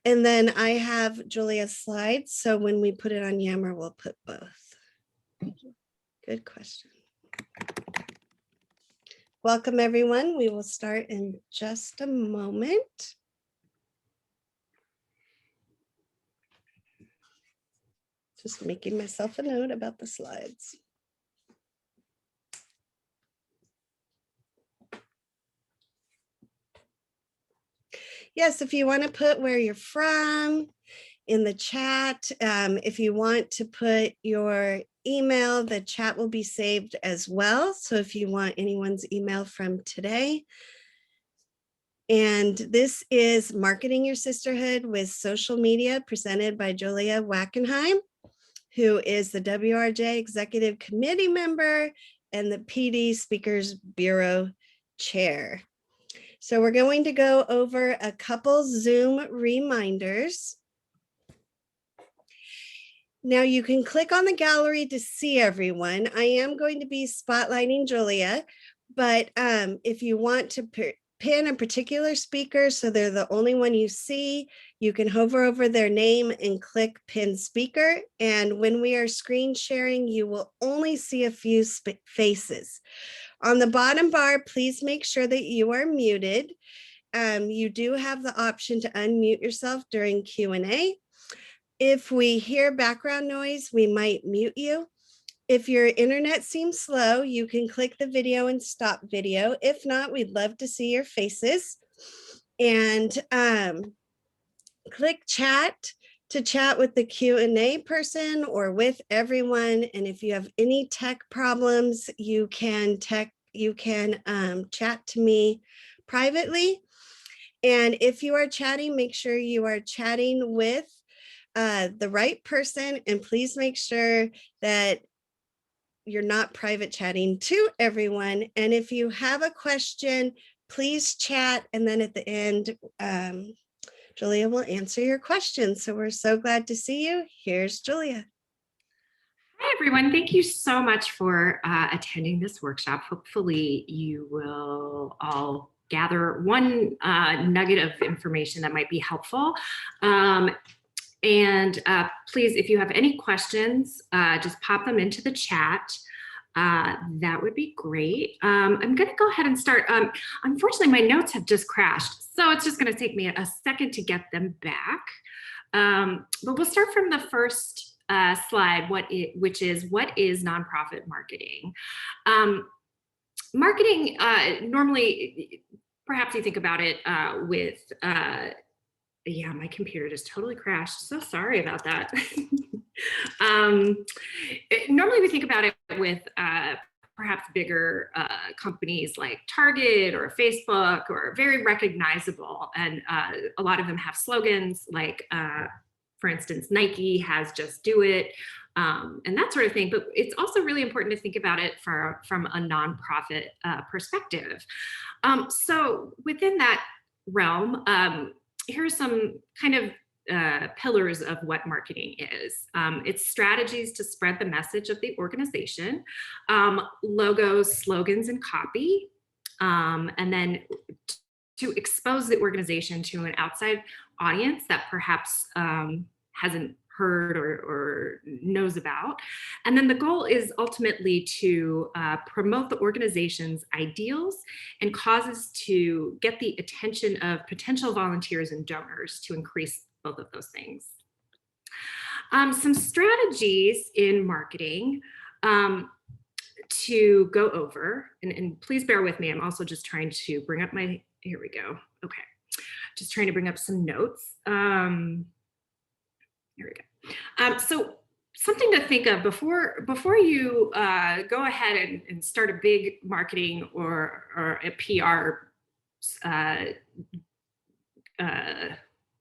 And then I have Julia's slides. So when we put it on Yammer, we'll put both. Thank you. Good question. Welcome, everyone. We will start in just a moment. Just making myself a note about the slides. Yes, if you want to put where you're from in the chat, if you want to put your email, the chat will be saved as well. So if you want anyone's email from today. And this is Marketing Your Sisterhood with Social Media, presented by Julia Wackenheim, who is the WRJ Executive Committee member and the PD Speakers Bureau Chair. So we're going to go over a couple Zoom reminders. Now you can click on the gallery to see everyone. I am going to be spotlighting Julia, but if you want to pin a particular speaker so they're the only one you see, you can hover over their name and click pin speaker. And when we are screen sharing, you will only see a few faces. On the bottom bar, please make sure that you are muted. You do have the option to unmute yourself during Q&A. If we hear background noise, we might mute you. If your internet seems slow, you can click the video and stop video. If not, we'd love to see your faces. And click chat to chat with the Q&A person or with everyone. And if you have any tech problems, you can chat to me privately. And if you are chatting, make sure you are chatting with the right person, and please make sure that you're not private chatting to everyone. And if you have a question, please chat. And then at the end, Julia will answer your question. So we're so glad to see you. Here's Julia. Hi, everyone. Thank you so much for attending this workshop. Hopefully you will all gather one nugget of information that might be helpful. And please, if you have any questions, just pop them into the chat. That would be great. I'm going to go ahead and start. Unfortunately, my notes have just crashed, so it's just going to take me a second to get them back. But we'll start from the first slide, which is what is nonprofit marketing? Marketing, normally, perhaps you think about it with yeah, my computer just totally crashed. So sorry about that. Normally we think about it with perhaps bigger companies like Target or Facebook, or very recognizable. And a lot of them have slogans like, for instance, Nike has "Just Do It," and that sort of thing. But it's also really important to think about it from a nonprofit perspective. So within that realm, here are some kind of pillars of what marketing is. It's strategies to spread the message of the organization, logos, slogans, and copy, and then to expose the organization to an outside audience that perhaps hasn't heard or knows about. And then the goal is ultimately to promote the organization's ideals and causes to get the attention of potential volunteers and donors to increase both of those things. Some strategies in marketing to go over, and please bear with me, I'm also just trying to bring up my, here we go, okay. Just trying to bring up some notes. Here we go. So something to think of before you go ahead and start a big marketing or a PR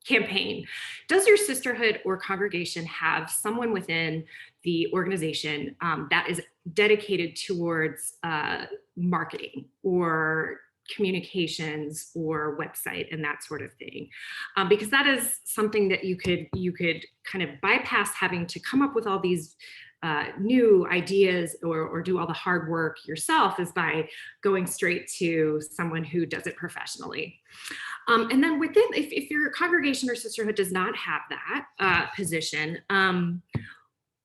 campaign. Does your sisterhood or congregation have someone within the organization that is dedicated towards marketing or communications or website and that sort of thing? Because that is something that you could kind of bypass having to come up with all these new ideas or do all the hard work yourself is by going straight to someone who does it professionally. And then within, if your congregation or sisterhood does not have that position,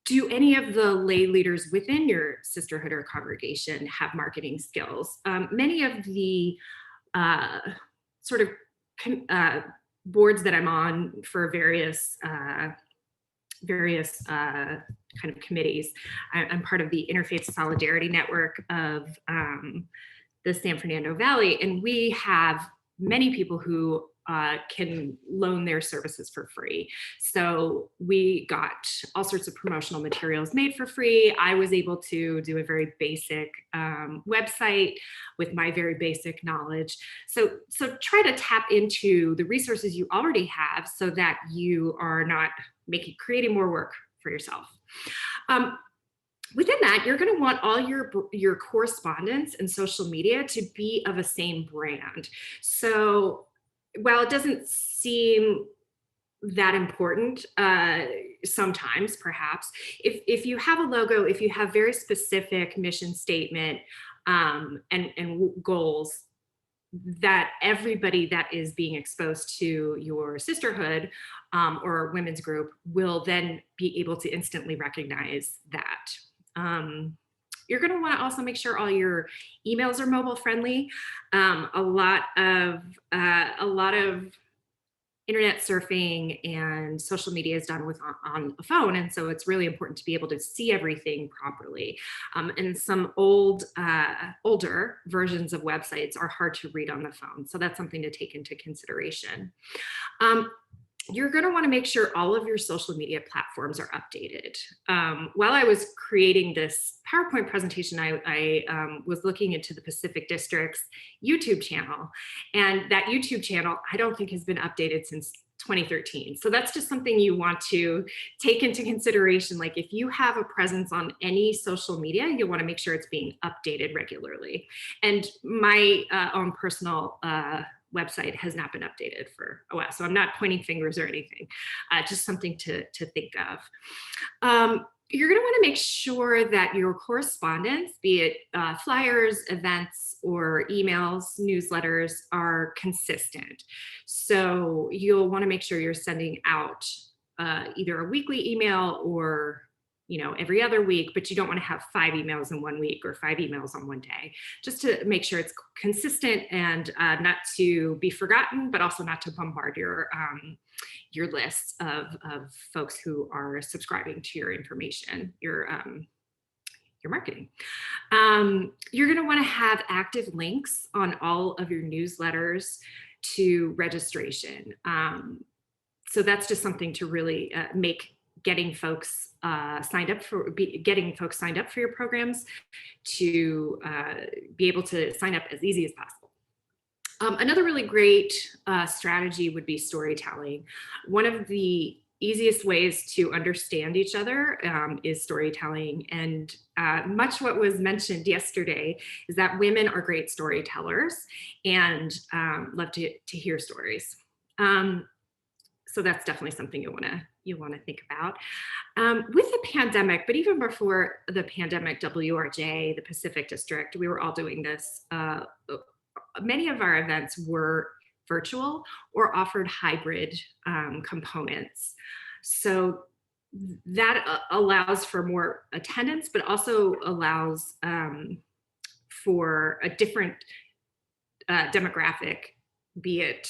do any of the lay leaders within your sisterhood or congregation have marketing skills? Many of the sort of boards that I'm on for various kind of committees. I'm part of the Interfaith Solidarity Network of the San Fernando Valley, and we have many people who can loan their services for free. So we got all sorts of promotional materials made for free. I was able to do a very basic website with my very basic knowledge. So try to tap into the resources you already have so that you are not creating more work for yourself. Within that, you're going to want all your correspondence and social media to be of a same brand. So while it doesn't seem that important, sometimes perhaps, if you have a logo, if you have very specific mission statement and goals, that everybody that is being exposed to your sisterhood or women's group will then be able to instantly recognize that. You're going to want to also make sure all your emails are mobile friendly. A lot of internet surfing and social media is done on a phone, and so it's really important to be able to see everything properly. And some older versions of websites are hard to read on the phone, so that's something to take into consideration. You're going to want to make sure all of your social media platforms are updated. While I was creating this PowerPoint presentation, I was looking into the Pacific District's YouTube channel, and that YouTube channel I don't think has been updated since 2013. So that's just something you want to take into consideration. Like if you have a presence on any social media, you want to make sure it's being updated regularly. And my own personal website has not been updated for a while, so I'm not pointing fingers or anything, just something to think of. You're going to want to make sure that your correspondence, be it flyers, events, or emails, newsletters, are consistent. So you'll want to make sure you're sending out either a weekly email or every other week, but you don't want to have 5 emails in 1 week or 5 emails on one day, just to make sure it's consistent and not to be forgotten, but also not to bombard your list of folks who are subscribing to your information, your marketing. You're going to want to have active links on all of your newsletters to registration. So that's just something to really make getting folks signed up for your programs to be able to sign up as easy as possible. Another really great strategy would be storytelling. One of the easiest ways to understand each other is storytelling. And much what was mentioned yesterday is that women are great storytellers and love to hear stories. So that's definitely something you want to think about. With the pandemic, but even before the pandemic, WRJ, the Pacific District, we were all doing this. Many of our events were virtual or offered hybrid components. So that allows for more attendance, but also allows for a different demographic, be it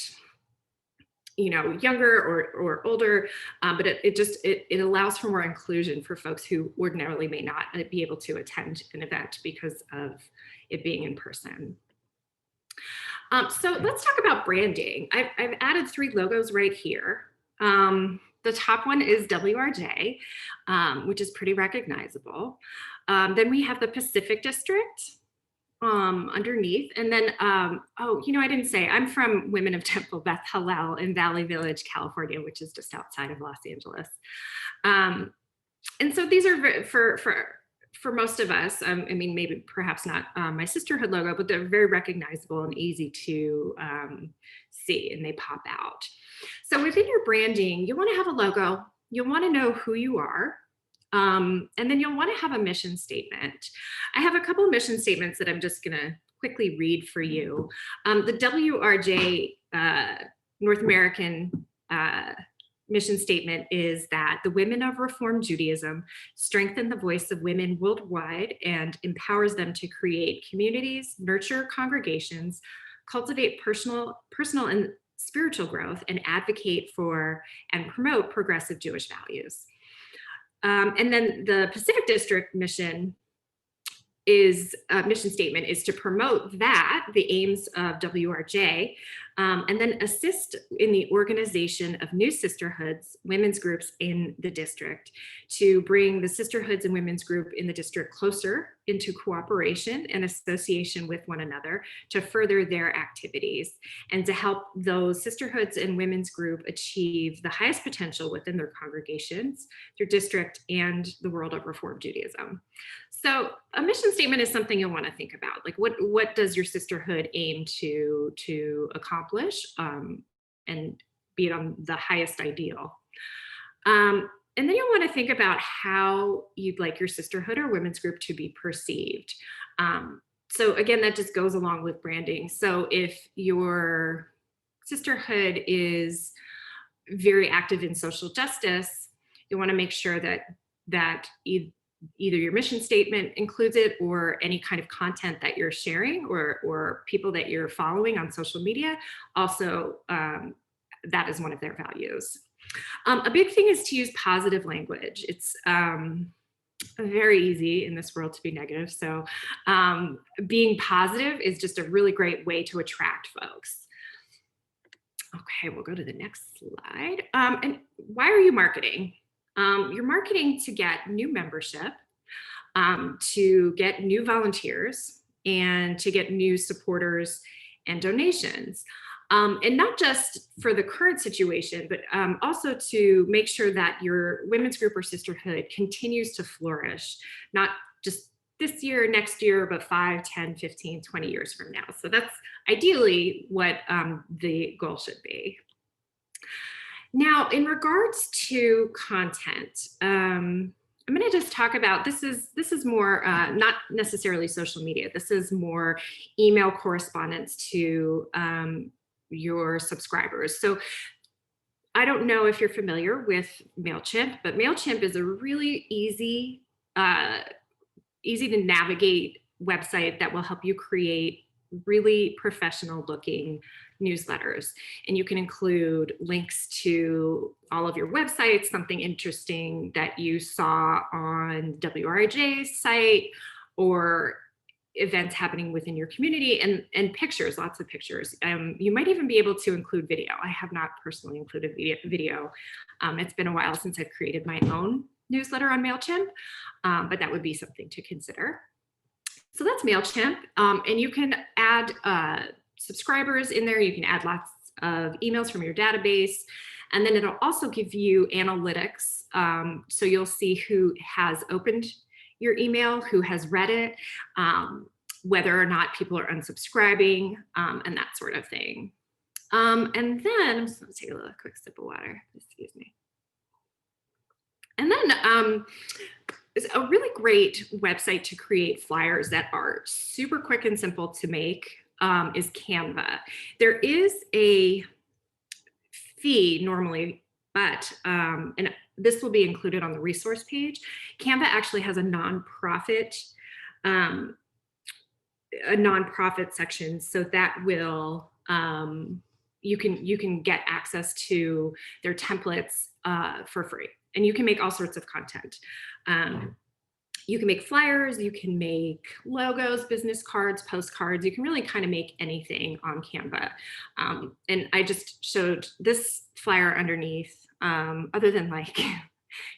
younger or older, but it allows for more inclusion for folks who ordinarily may not be able to attend an event because of it being in person. So let's talk about branding. I've added 3 logos right here. The top one is WRJ, which is pretty recognizable. Then we have the Pacific District underneath. And then, I didn't say, I'm from Women of Temple Beth Hallel in Valley Village, California, which is just outside of Los Angeles. And so these are for most of us, maybe perhaps not my sisterhood logo, but they're very recognizable and easy to see, and they pop out. So within your branding, you want to have a logo. You'll want to know who you are. And then you'll want to have a mission statement. I have a couple of mission statements that I'm just going to quickly read for you. The WRJ North American mission statement is that the women of Reform Judaism strengthen the voice of women worldwide and empowers them to create communities, nurture congregations, cultivate personal and spiritual growth, and advocate for and promote progressive Jewish values. And then the Pacific District mission statement is to promote the aims of WRJ, and then assist in the organization of new sisterhoods, women's groups in the district, to bring the sisterhoods and women's group in the district closer into cooperation and association with one another to further their activities, and to help those sisterhoods and women's group achieve the highest potential within their congregations, their district, and the world of Reform Judaism. So a mission statement is something you'll want to think about. Like, what does your sisterhood aim to accomplish, and be it on the highest ideal? And then you'll want to think about how you'd like your sisterhood or women's group to be perceived. So again, that just goes along with branding. So if your sisterhood is very active in social justice, you want to make sure that either your mission statement includes it, or any kind of content that you're sharing, or people that you're following on social media also, that is one of their values. A big thing is to use positive language. It's very easy in this world to be negative. So being positive is just a really great way to attract folks. Okay, we'll go to the next slide. And why are you marketing? You're marketing to get new membership, to get new volunteers, and to get new supporters and donations. And not just for the current situation, but also to make sure that your women's group or sisterhood continues to flourish, not just this year, next year, but 5, 10, 15, 20 years from now. So that's ideally what the goal should be. Now, in regards to content, I'm going to just talk about, this is more not necessarily social media. This is more email correspondence to your subscribers. So I don't know if you're familiar with MailChimp, but MailChimp is a really easy to navigate website that will help you create really professional looking newsletters. And you can include links to all of your websites, something interesting that you saw on WRIJ's site, or events happening within your community, and pictures, lots of pictures. You might even be able to include video. I have not personally included video. It's been a while since I've created my own newsletter on MailChimp, but that would be something to consider. So that's MailChimp, and you can add subscribers in there. You can add lots of emails from your database, and then it'll also give you analytics. So you'll see who has opened your email, who has read it, whether or not people are unsubscribing, and that sort of thing. And then I'm just going to take a quick sip of water. Excuse me. And then it's a really great website to create flyers that are super quick and simple to make is Canva. There is a fee normally, but and this will be included on the resource page. Canva actually has a nonprofit section, so that will you can get access to their templates for free, and you can make all sorts of content. You can make flyers, you can make logos, business cards, postcards. You can really kind of make anything on Canva. And I just showed this flyer underneath. Other than like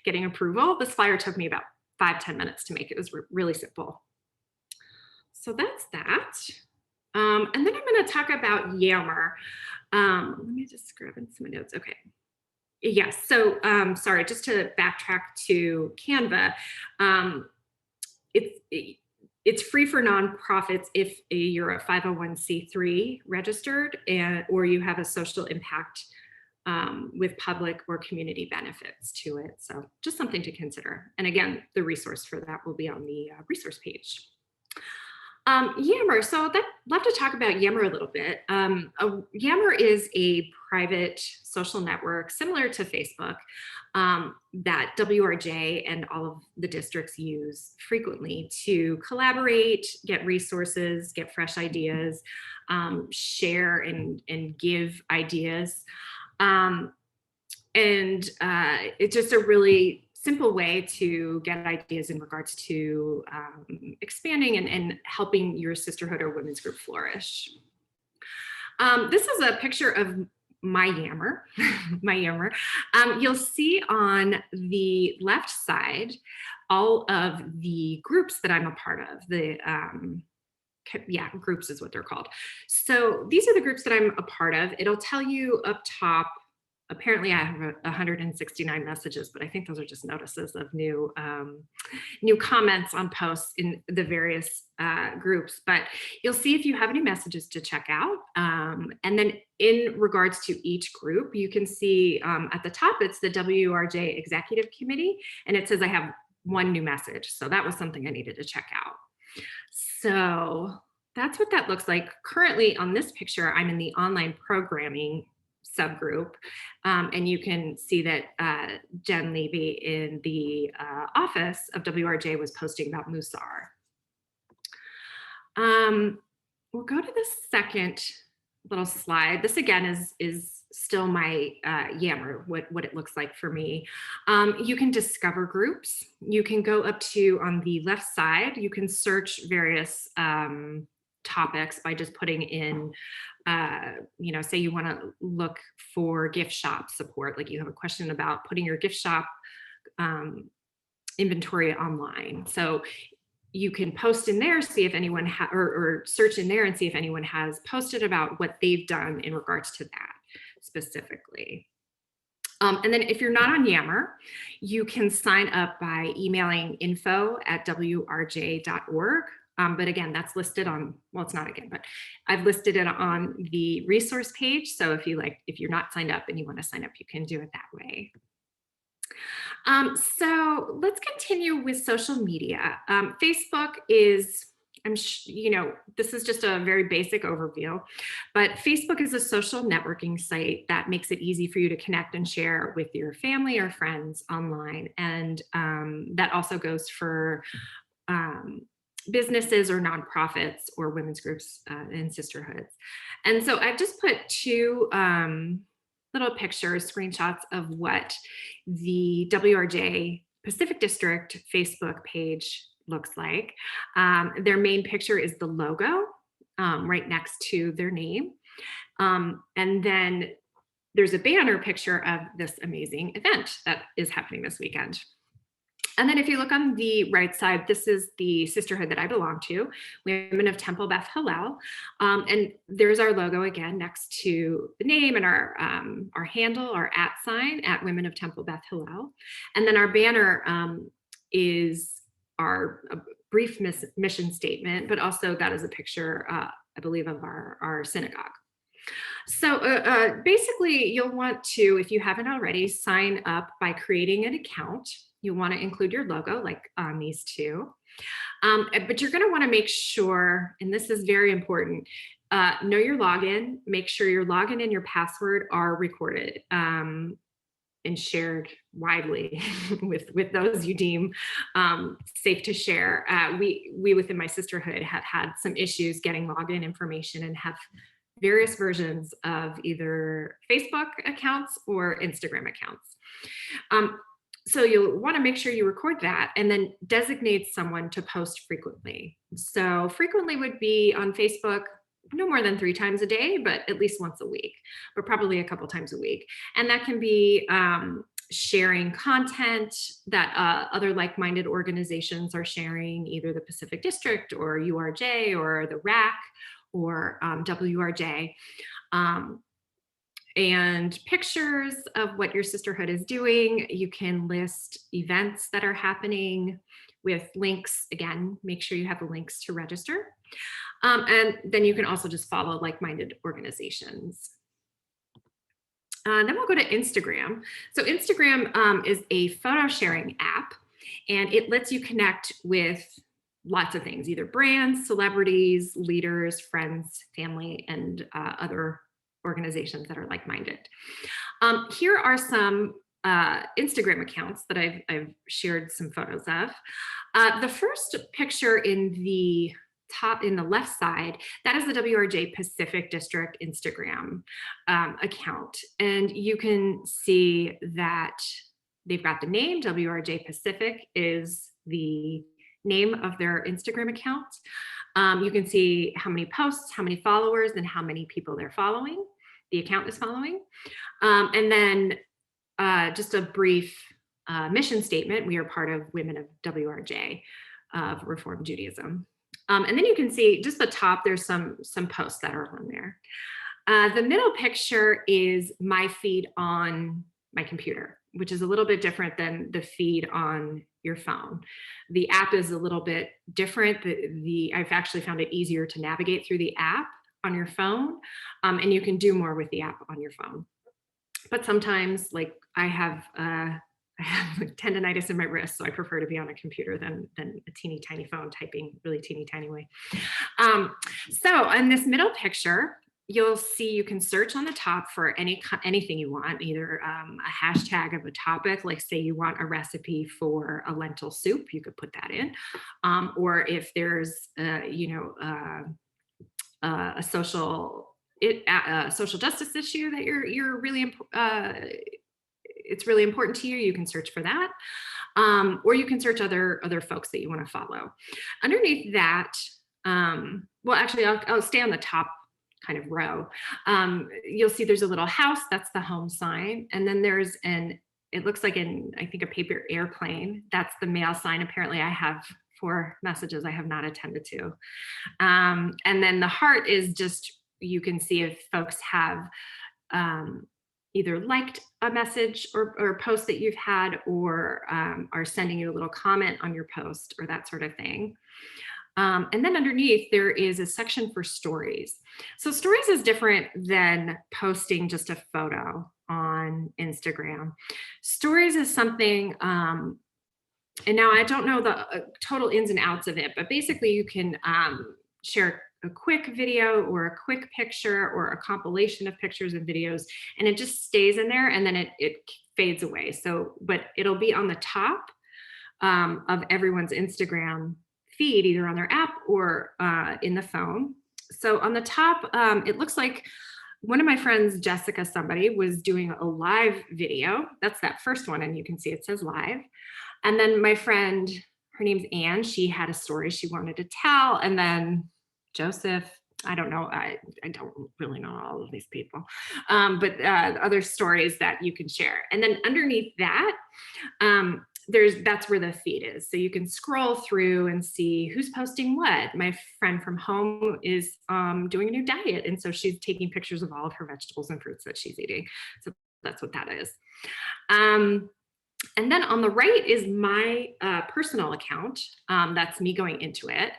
getting approval, this flyer took me about 5-10 minutes to make. It was really simple. So that's that. And then I'm going to talk about Yammer. Let me just grab in some notes. Okay. Yes. So sorry, just to backtrack to Canva. It's free for nonprofits if you're a 501c3 registered, or you have a social impact with public or community benefits to it. So just something to consider. And again, the resource for that will be on the resource page. Yammer. So I'd love to talk about Yammer a little bit. Yammer is a private social network similar to Facebook that WRJ and all of the districts use frequently to collaborate, get resources, get fresh ideas, share and give ideas. It's just a really simple way to get ideas in regards to expanding and helping your sisterhood or women's group flourish. This is a picture of my Yammer, my Yammer. You'll see on the left side all of the groups that I'm a part of. Groups is what they're called. So these are the groups that I'm a part of. It'll tell you up top. Apparently I have 169 messages, but I think those are just notices of new comments on posts in the various groups. But you'll see if you have any messages to check out. And then in regards to each group, you can see at the top, it's the WRJ Executive Committee, and it says I have one new message. So that was something I needed to check out. So that's what that looks like. Currently on this picture, I'm in the online programming subgroup. And you can see that Jen Levy in the office of WRJ was posting about Musar. We'll go to the second little slide. This again is still my Yammer, what it looks like for me. You can discover groups. You can go up to, on the left side, you can search various topics by just putting in, say you want to look for gift shop support, like you have a question about putting your gift shop inventory online. So you can post in there, see if anyone or search in there and see if anyone has posted about what they've done in regards to that specifically. And then if you're not on Yammer, you can sign up by emailing info@wrj.org. But again, that's listed on, well, it's not again, but I've listed it on the resource page. So if you're not signed up and you want to sign up, you can do it that way. So let's continue with social media. Facebook is, this is just a very basic overview, but Facebook is a social networking site that makes it easy for you to connect and share with your family or friends online. And that also goes for businesses or nonprofits or women's groups and sisterhoods. And so I've just put two little pictures, screenshots of what the WRJ Pacific District Facebook page looks like. Their main picture is the logo right next to their name. And then there's a banner picture of this amazing event that is happening this weekend. And then if you look on the right side, this is the sisterhood that I belong to, Women of Temple Beth Hillel. And there's our logo again next to the name and our handle, our @sign at Women of Temple Beth Hillel. And then our banner is our brief mission statement, but also that is a picture, I believe, of our synagogue. So basically, you'll want to, if you haven't already, sign up by creating an account. You want to include your logo, like on these two. But you're going to want to make sure, and this is very important, know your login. Make sure your login and your password are recorded and shared widely with those you deem safe to share. We within my sisterhood have had some issues getting login information and have various versions of either Facebook accounts or Instagram accounts. So you'll want to make sure you record that and then designate someone to post frequently. So frequently would be on Facebook, no more than 3 times a day, but at least once a week, but probably a couple times a week. And that can be sharing content that other like-minded organizations are sharing, either the Pacific District or URJ or the RAC or WRJ. And pictures of what your sisterhood is doing. You can list events that are happening with links. Again, make sure you have the links to register. And then you can also just follow like-minded organizations. Then we'll go to Instagram. So Instagram is a photo sharing app, and it lets you connect with lots of things, either brands, celebrities, leaders, friends, family, and other organizations that are like-minded. Here are some Instagram accounts that I've shared some photos of. The first picture in the top in the left side, that is the WRJ Pacific District Instagram account. And you can see that they've got the name. WRJ Pacific is the name of their Instagram account. You can see how many posts, how many followers, and how many people they're following, the account is following. And then just a brief mission statement. We are part of Women of WRJ of Reform Judaism. And then you can see just the top, there's some posts that are on there. The middle picture is my feed on my computer, which is a little bit different than the feed on your phone. The app is a little bit different. I've actually found it easier to navigate through the app on your phone, and you can do more with the app on your phone. But sometimes, like I have like tendonitis in my wrist, so I prefer to be on a computer than a teeny tiny phone typing really teeny tiny way. So in this middle picture, you'll see you can search on the top for anything you want, either a hashtag of a topic, like say you want a recipe for a lentil soup, you could put that in, or if there's a social justice issue that you're really it's really important to you, you can search for that, or you can search other folks that you want to follow. Underneath that, well, actually, I'll stay on the top kind of row. You'll see there's a little house, that's the home sign, and then there's it looks like I think a paper airplane, that's the mail sign. Apparently I have 4 messages I have not attended to. And then the heart is just, you can see if folks have either liked a message or a post that you've had, or are sending you a little comment on your post or that sort of thing. And then underneath there is a section for stories. So stories is different than posting just a photo on Instagram. Stories is something, and now I don't know the total ins and outs of it, but basically you can share a quick video or a quick picture or a compilation of pictures and videos, and it just stays in there, and then it fades away. So, but it'll be on the top of everyone's Instagram feed, either on their app or in the phone. So on the top, it looks like one of my friends, Jessica somebody, was doing a live video. That's that first one, and you can see it says live. And then my friend, her name's Anne, she had a story she wanted to tell. And then Joseph, I don't know, I don't really know all of these people, but other stories that you can share. And then underneath that, that's where the feed is. So you can scroll through and see who's posting what. My friend from home is doing a new diet, and so she's taking pictures of all of her vegetables and fruits that she's eating. So that's what that is. And then on the right is my personal account. That's me going into it.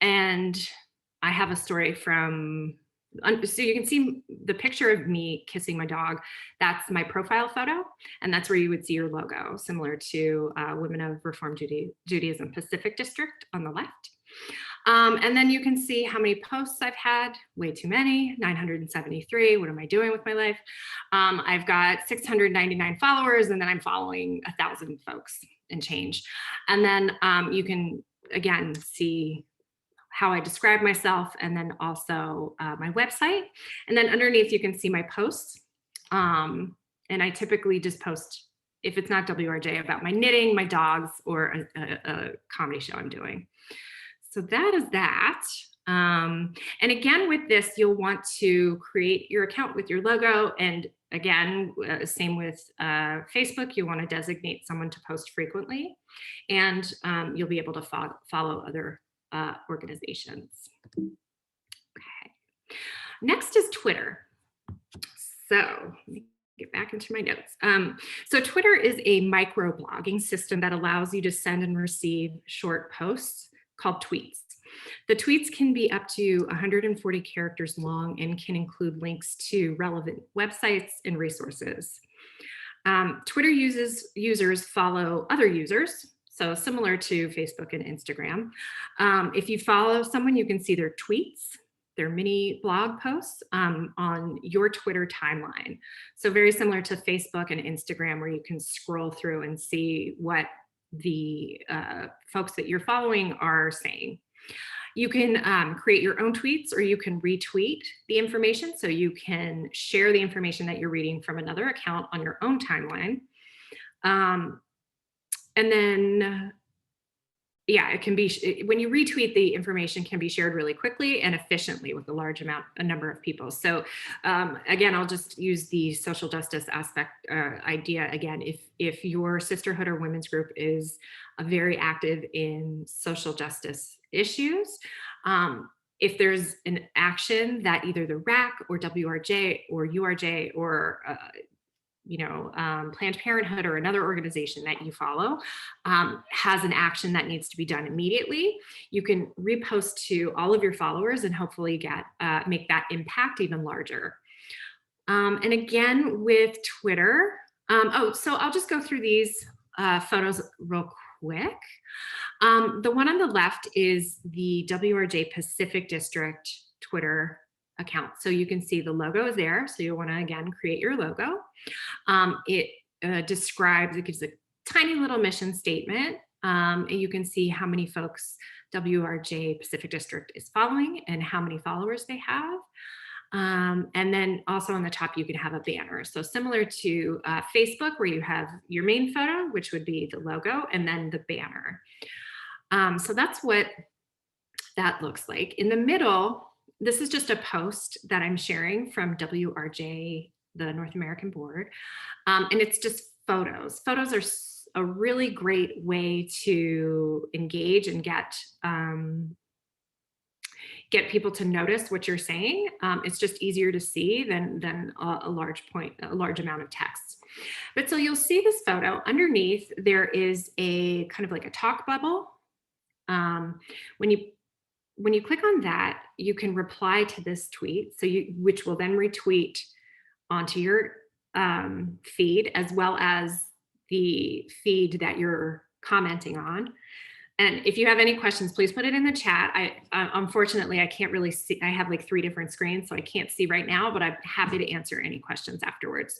And I have a story from, so you can see the picture of me kissing my dog. That's my profile photo. And that's where you would see your logo, similar to Women of Reform Judaism Pacific District on the left. And then you can see how many posts I've had, way too many, 973. What am I doing with my life? I've got 699 followers, and then I'm following 1,000 folks and change. And then you can, again, see how I describe myself, and then also my website. And then underneath, you can see my posts. And I typically just post, if it's not WRJ, about my knitting, my dogs, or a comedy show I'm doing. So that is that. And again, with this, you'll want to create your account with your logo. And again, same with Facebook, you want to designate someone to post frequently, and you'll be able to follow other organizations. Okay. Next is Twitter. So let me get back into my notes. So Twitter is a micro blogging system that allows you to send and receive short posts called tweets. The tweets can be up to 140 characters long and can include links to relevant websites and resources. Twitter users follow other users, so similar to Facebook and Instagram. If you follow someone, you can see their tweets, their mini blog posts on your Twitter timeline. So very similar to Facebook and Instagram, where you can scroll through and see what the folks that you're following are saying. You can create your own tweets, or you can retweet the information. So you can share the information that you're reading from another account on your own timeline. And then, yeah, it can be, when you retweet, the information can be shared really quickly and efficiently with a number of people. So again, I'll just use the social justice aspect idea again. If your sisterhood or women's group is very active in social justice issues, if there's an action that either the RAC or WRJ or URJ or Planned Parenthood or another organization that you follow has an action that needs to be done immediately, you can repost to all of your followers and hopefully make that impact even larger. And again, with Twitter, so I'll just go through these photos real quick. The one on the left is the WRJ Pacific District Twitter account. So you can see the logo is there. So you want to, again, create your logo. It gives a tiny little mission statement. And you can see how many folks WRJ Pacific District is following and how many followers they have. And then also on the top, you can have a banner. So similar to Facebook, where you have your main photo, which would be the logo, and then the banner. So that's what that looks like. In the middle, this is just a post that I'm sharing from WRJ, the North American Board. And it's just photos. Photos are a really great way to engage and get people to notice what you're saying. It's just easier to see than a large amount of text. But so you'll see this photo. Underneath, there is a kind of like a talk bubble. When you click on that, you can reply to this tweet, which will then retweet onto your feed, as well as the feed that you're commenting on. And if you have any questions, please put it in the chat. Unfortunately, I can't really see. I have like 3 different screens, so I can't see right now, but I'm happy to answer any questions afterwards.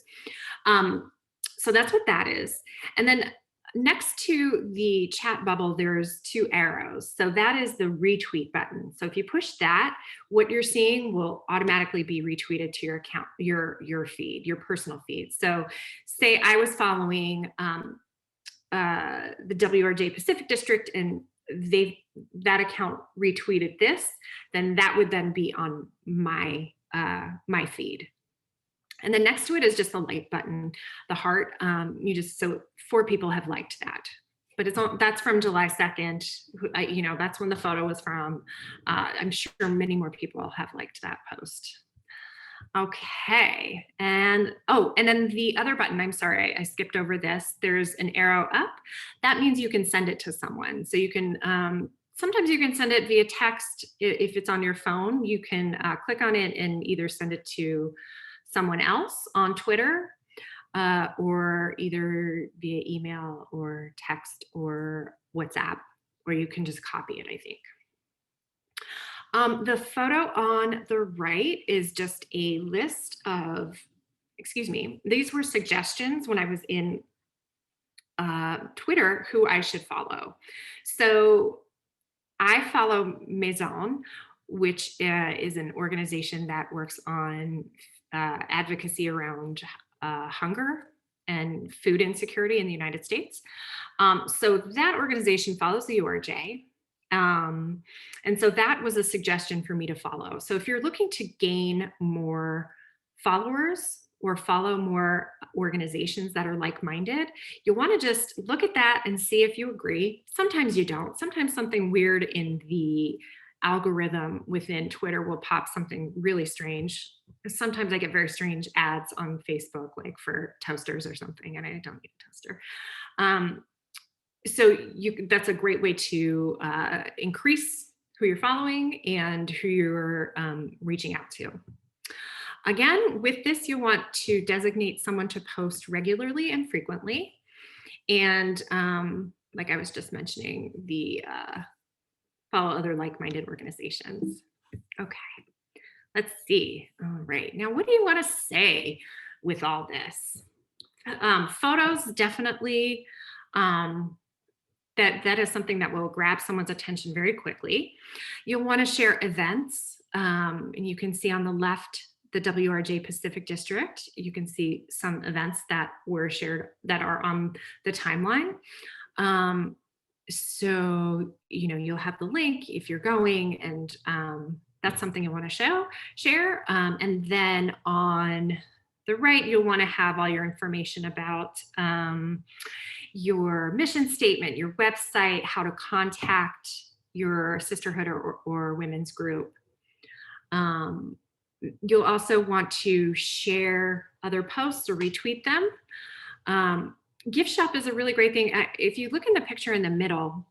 So that's what that is. And then next to the chat bubble, there's 2 arrows. So that is the retweet button. So if you push that, what you're seeing will automatically be retweeted to your account, your feed, your personal feed. So say I was following the WRJ Pacific District and that account retweeted this, then that would then be on my feed. And then next to it is just the like button, the heart. So 4 people have liked that, but that's from July 2nd. That's when the photo was from. I'm sure many more people have liked that post. Okay, and then the other button, I'm sorry, I skipped over this. There's an arrow up. That means you can send it to someone. So you can, sometimes you can send it via text. If it's on your phone, you can click on it and either send it to someone else on Twitter, or either via email or text or WhatsApp, or you can just copy it, I think. The photo on the right is just a list of, these were suggestions when I was in Twitter who I should follow. So I follow Maison, which is an organization that works on advocacy around hunger and food insecurity in the United States. So that organization follows the URJ. And so that was a suggestion for me to follow. So if you're looking to gain more followers or follow more organizations that are like-minded, you want to just look at that and see if you agree. Sometimes you don't. Sometimes something weird in the algorithm within Twitter will pop something really strange. Sometimes I get very strange ads on Facebook, like for toasters or something, and I don't need a toaster. So that's a great way to increase who you're following and who you're reaching out to. Again, with this, you want to designate someone to post regularly and frequently. And like I was just mentioning, the follow other like-minded organizations. Okay, let's see. All right, now what do you want to say with all this? Photos definitely, that is something that will grab someone's attention very quickly. You'll want to share events, and you can see on the left the WRJ Pacific District. You can see some events that were shared that are on the timeline. So you'll have the link if you're going, and that's something you want to share. And then on the right, you'll want to have all your information about your mission statement, your website, how to contact your sisterhood or women's group. You'll also want to share other posts or retweet them. Gift shop is a really great thing. If you look in the picture in the middle,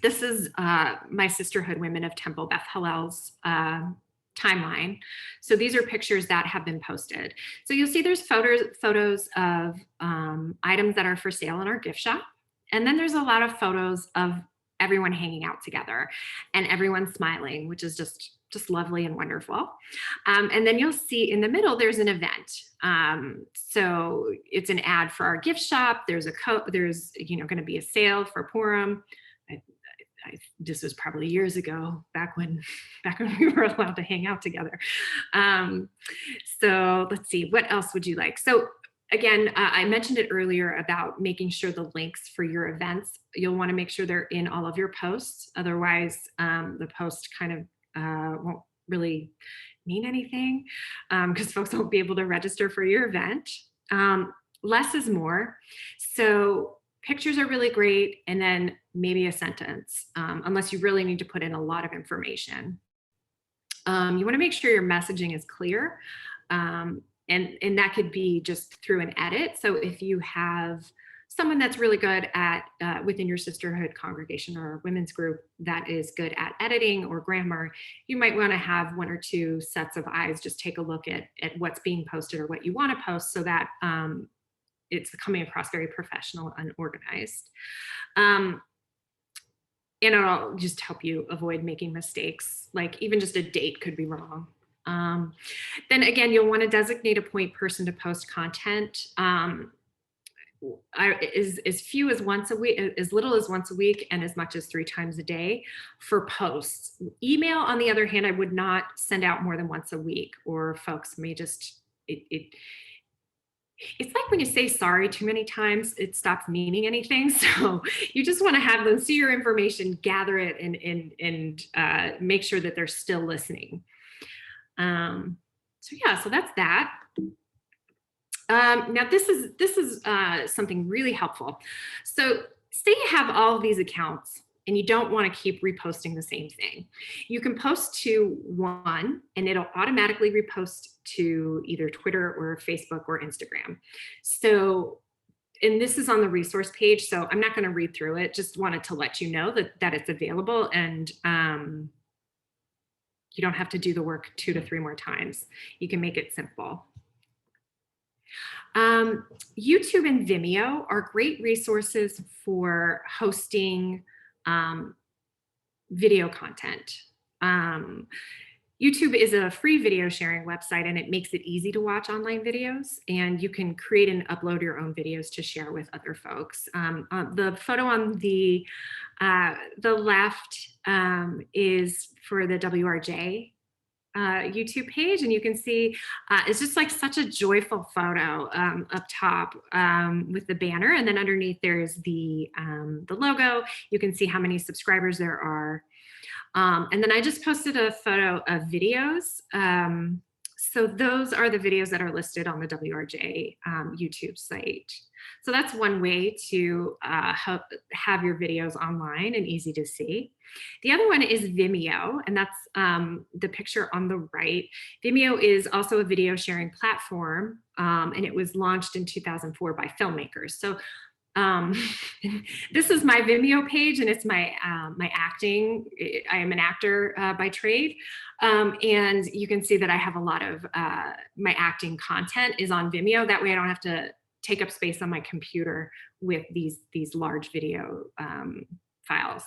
this is my Sisterhood Women of Temple Beth Hallel's timeline. So these are pictures that have been posted. So you'll see there's photos of items that are for sale in our gift shop. And then there's a lot of photos of everyone hanging out together and everyone smiling, which is just lovely and wonderful. And then you'll see in the middle, there's an event. So it's an ad for our gift shop. There's going to be a sale for Purim. This was probably years ago, back when we were allowed to hang out together. So let's see, what else would you like? So again, I mentioned it earlier about making sure the links for your events, you'll want to make sure they're in all of your posts. Otherwise, the post kind of won't really mean anything because folks won't be able to register for your event. Less is more. So pictures are really great, and then maybe a sentence, unless you really need to put in a lot of information. You want to make sure your messaging is clear, and that could be just through an edit. So if you have someone that's really good at within your sisterhood congregation or women's group that is good at editing or grammar, you might want to have one or two sets of eyes just take a look at what's being posted or what you want to post, so that it's coming across very professional and organized. And it'll just help you avoid making mistakes. Like even just a date could be wrong. Then again, you'll want to designate a point person to post content. As few as once a week, as little as once a week, and as much as 3 times a day for posts. Email, on the other hand, I would not send out more than once a week, or folks may just, it's like when you say sorry too many times, it stops meaning anything. So you just want to have them see your information, gather it, and make sure that they're still listening. So yeah, so that's that. Now this is something really helpful. So say you have all of these accounts and you don't want to keep reposting the same thing. You can post to one and it'll automatically repost to either Twitter or Facebook or Instagram. So, and this is on the resource page, so I'm not going to read through it, just wanted to let you know that it's available, and you don't have to do the work 2 to 3 more times. You can make it simple. YouTube and Vimeo are great resources for hosting video content. YouTube is a free video sharing website, and it makes it easy to watch online videos, and you can create and upload your own videos to share with other folks. The photo on the left is for the WRJ YouTube page, and you can see it's just like such a joyful photo up top with the banner, and then underneath there's the logo. You can see how many subscribers there are, and then I just posted a photo of videos. So those are the videos that are listed on the WRJ YouTube site. So that's one way to have your videos online and easy to see. The other one is Vimeo, and that's the picture on the right. Vimeo is also a video sharing platform, and it was launched in 2004 by filmmakers. So Um, this is my Vimeo page, and it's my my acting. I am an actor by trade, and you can see that I have a lot of my acting content is on Vimeo. That way, I don't have to take up space on my computer with these large video files.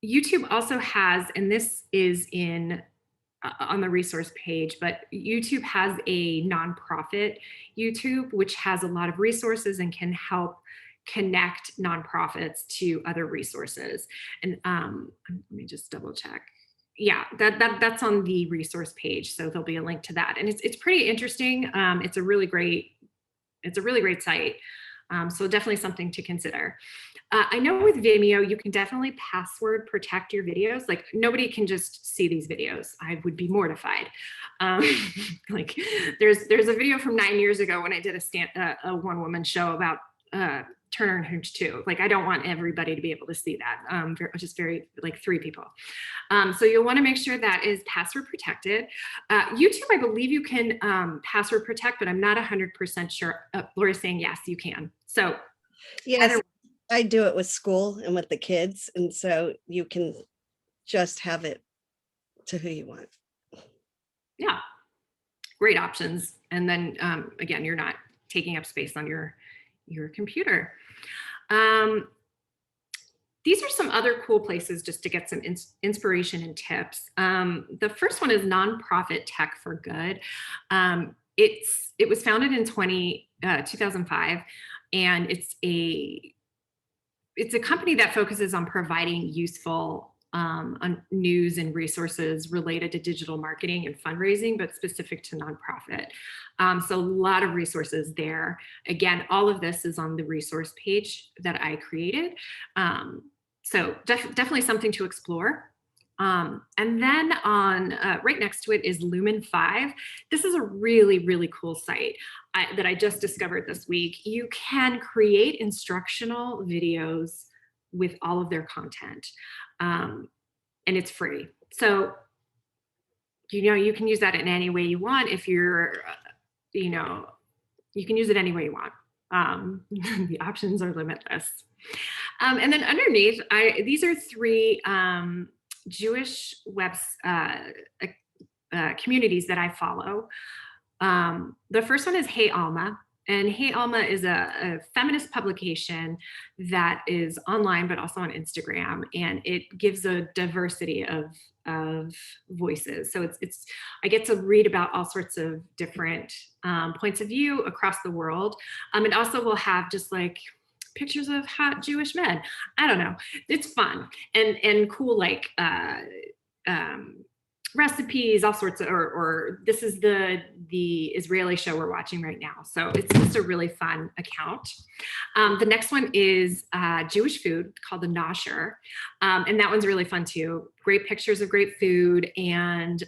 YouTube also has, and this is in on the resource page, but YouTube has a nonprofit YouTube, which has a lot of resources and can help connect nonprofits to other resources. And let me just double check. Yeah, that's on the resource page. So there'll be a link to that. And it's pretty interesting. It's a really great site. So definitely something to consider. I know with Vimeo, you can definitely password protect your videos. Like nobody can just see these videos. I would be mortified. Like there's a video from 9 years ago when I did a one woman show about Turner and Hooch 2. Like I don't want everybody to be able to see that. Just very like 3 people. So you'll want to make sure that is password protected. YouTube, I believe you can password protect, but I'm not 100% sure. Lori's saying yes, you can. So yes, I do it with school and with the kids, and so you can just have it to who you want. Yeah, great options. And then again, you're not taking up space on your computer. These are some other cool places just to get some inspiration and tips. The first one is Nonprofit Tech for Good. It was founded in 2005, and it's a company that focuses on providing useful news and resources related to digital marketing and fundraising, but specific to nonprofit. So a lot of resources there. Again, all of this is on the resource page that I created. So definitely something to explore. And then on right next to it is Lumen 5. This is a really, really cool site that I just discovered this week. You can create instructional videos with all of their content, and it's free. So, you can use that in any way you want. If you're, you can use it any way you want. The options are limitless. And then underneath, these are 3 Jewish communities that I follow. The first one is Hey Alma, and Hey Alma is a feminist publication that is online, but also on Instagram, and it gives a diversity of voices. So I get to read about all sorts of different points of view across the world. It also will have just like pictures of hot Jewish men. I don't know. It's fun and cool, like recipes, all sorts of, or this is the Israeli show we're watching right now. So it's just a really fun account. The next one is Jewish food called the Nosher. And that one's really fun too. Great pictures of great food. And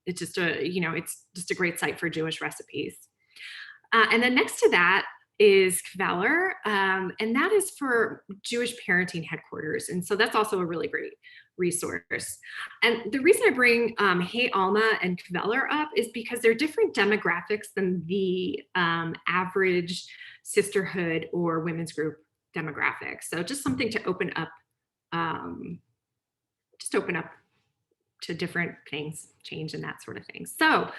it's just a great site for Jewish recipes. And then next to that is Kveller, and that is for Jewish parenting headquarters. And so that's also a really great resource. And the reason I bring Hey Alma and Kveller up is because they're different demographics than the average sisterhood or women's group demographic. So just something to open up to different things, change and that sort of thing. So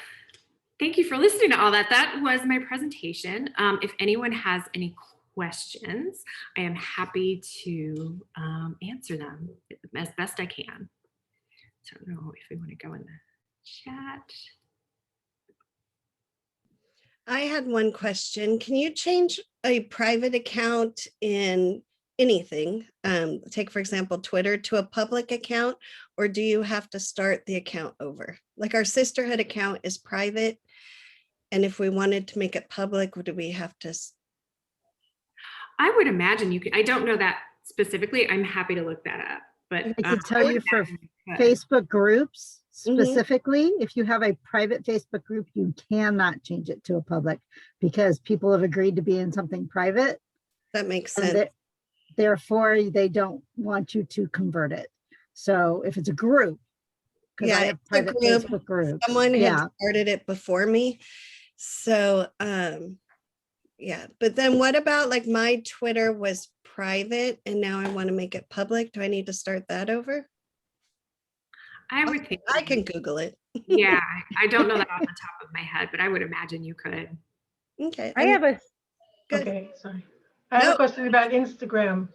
thank you for listening to all that. That was my presentation. If anyone has any questions, I am happy to answer them as best I can. So I don't know if we want to go in the chat. I had one question. Can you change a private account in anything? Take, for example, Twitter to a public account, or do you have to start the account over? Like our Sisterhood account is private. And if we wanted to make it public, would we have to? I would imagine you can. I don't know that specifically. I'm happy to look that up. But I can tell you for Facebook groups specifically, if you have a private Facebook group, you cannot change it to a public because people have agreed to be in something private. That makes sense. Therefore, they don't want you to convert it. So if it's a group, because I have private Facebook groups. Someone had started it before me. So Yeah, but then what about like my Twitter was private and now I want to make it public? Do I need to start that over? I would think, I can Google it. yeah, I don't know that off the top of my head, but I would imagine you could. Okay. I have a, Good. Okay, sorry. I have a question about Instagram.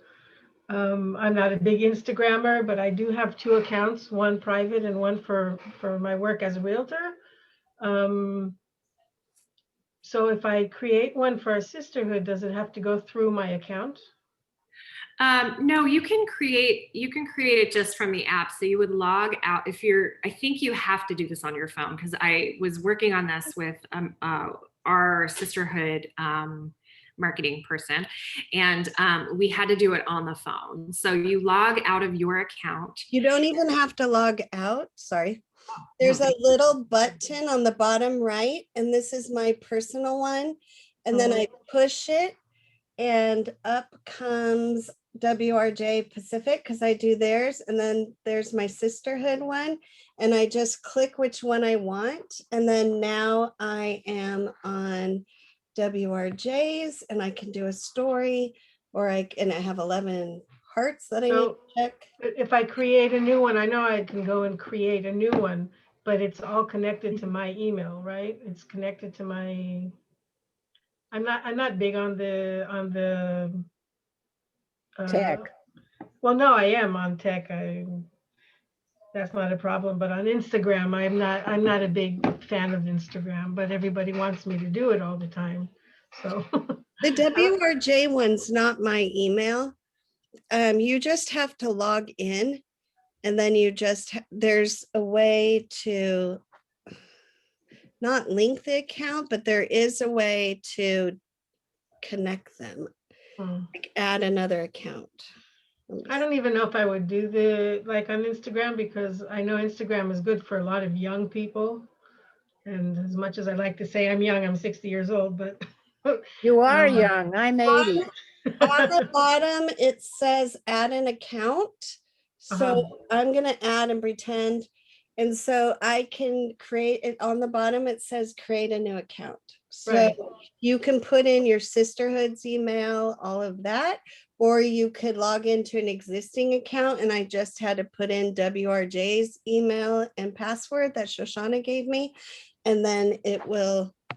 I'm not a big Instagrammer, but I do have 2 accounts, one private and one for my work as a realtor. So if I create one for a sisterhood, does it have to go through my account? No, you can create it just from the app. So you would log out if you're, I think you have to do this on your phone because I was working on this with our sisterhood marketing person, and we had to do it on the phone. So you log out of your account. You don't even have to log out. Sorry. There's a little button on the bottom right, and this is my personal one. And then I push it, and up comes WRJ Pacific because I do theirs. And then there's my sisterhood one. And I just click which one I want. And then now I am on WRJ's and I can do a story, or I have 11 hearts that I need to check. If I create a new one, I know I can go and create a new one, but it's all connected to my email, right? It's connected to my, I'm not big on the tech. Well, no, I am on tech. That's not a problem, but on Instagram, I'm not a big fan of Instagram, but everybody wants me to do it all the time. So The WRJ one's not my email. You just have to log in, and then you just, there's a way to not link the account, but there is a way to connect them, like add another account. I don't even know if I would do the, like on Instagram, because I know Instagram is good for a lot of young people. And as much as I like to say I'm young, I'm 60 years old, but. You are young. I'm 80. On the bottom, it says add an account. So I'm going to add and pretend. And so I can create it on the bottom. It says create a new account. So you can put in your sisterhood's email, all of that, or you could log into an existing account. And I just had to put in WRJ's email and password that Shoshana gave me. And then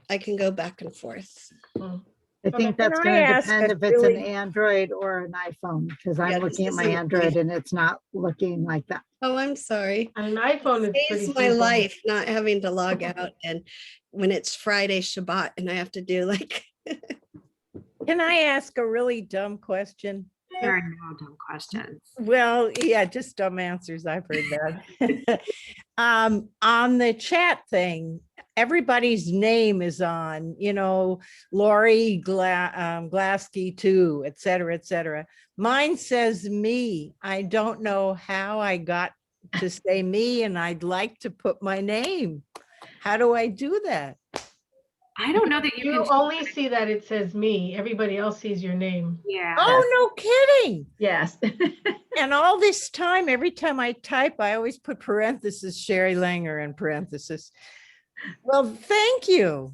I can go back and forth. I think that's Can I going to ask depend a if it's an really- Android or an iPhone, because I'm Yeah, looking at this my isn't- Android and it's not looking like that. Oh, I'm sorry. An iPhone is It pretty saves my simple. life not having to log out, and when it's Friday Shabbat and I have to do like Can I ask a really dumb question? There are no dumb questions. Well, yeah, just dumb answers. I've heard that. On the chat thing, everybody's name is on, Lori Glaske too, et cetera, et cetera. Mine says me. I don't know how I got to say me, and I'd like to put my name. How do I do that? I don't know that you You can. only see that it says me. Everybody else sees your name. Yeah. Oh, no kidding. Yes. And all this time, every time I type, I always put parentheses, Sherry Langer in parentheses. Well, thank you.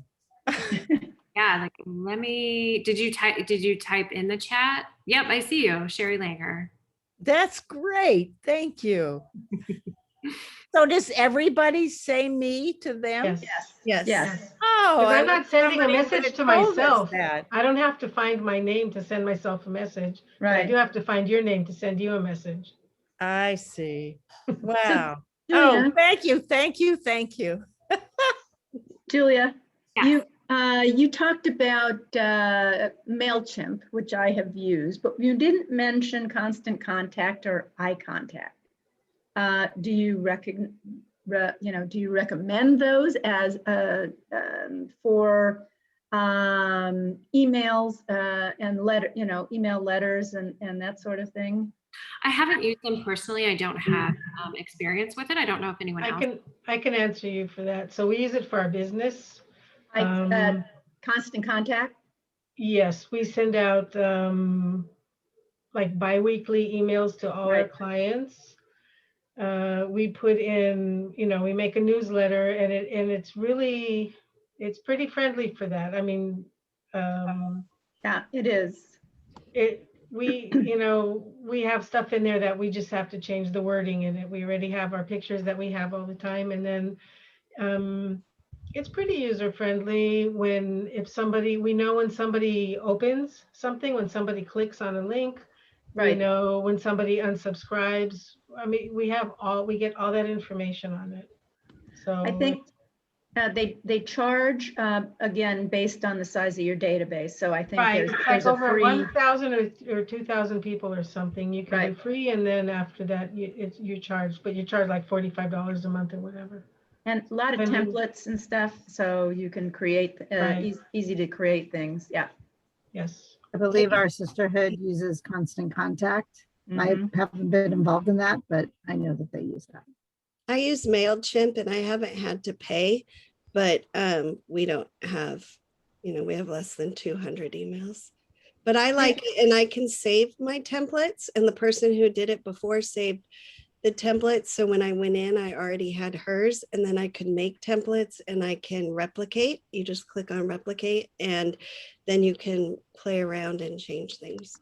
Yeah, like did you type in the chat? Yep, I see you, Sherry Langer. That's great. Thank you. So does everybody say me to them? Yes. Yes. yes. Oh, Because I I'm not wish sending a somebody message would've to told us myself. that. I don't have to find my name to send myself a message. But I do Right. have to find your name to send you a message. I see. Wow. Julia, Oh, thank you. Thank you. Thank you. Julia, Yes. you talked about MailChimp, which I have used, but you didn't mention Constant Contact or eye contact. Do you do you recommend those as for emails and email letters and that sort of thing? I haven't used them personally. I don't have experience with it. I don't know if anyone else. I can answer you for that. So we use it for our business. Like Constant Contact? Yes, we send out like biweekly emails to all our Right. clients. We put in, we make a newsletter, and it's pretty friendly for that. I mean, Yeah, it is. We have stuff in there that we just have to change the wording in it. We already have our pictures that we have all the time. And then it's pretty user friendly we know when somebody opens something, when somebody clicks on a link, we Right. know when somebody unsubscribes. I mean, we get all that information on it. So I think they charge, again, based on the size of your database. So I think right, it's like there's a over free, 1,000 or 2,000 people or something. You can do Right. free, and then after that, you charge, but you charge like $45 a month or whatever. and a lot of Depending- templates and stuff, so you can create, Right. easy to create things. Yeah. Yes. I believe our sisterhood uses Constant Contact. I Mhm. haven't been involved in that, but I know that they use that. I use MailChimp and I haven't had to pay, but we don't have, we have less than 200 emails. But I like it, and I can save my templates, and the person who did it before saved the templates. So when I went in, I already had hers, and then I could make templates and I can replicate. You just click on replicate, and then you can play around and change things.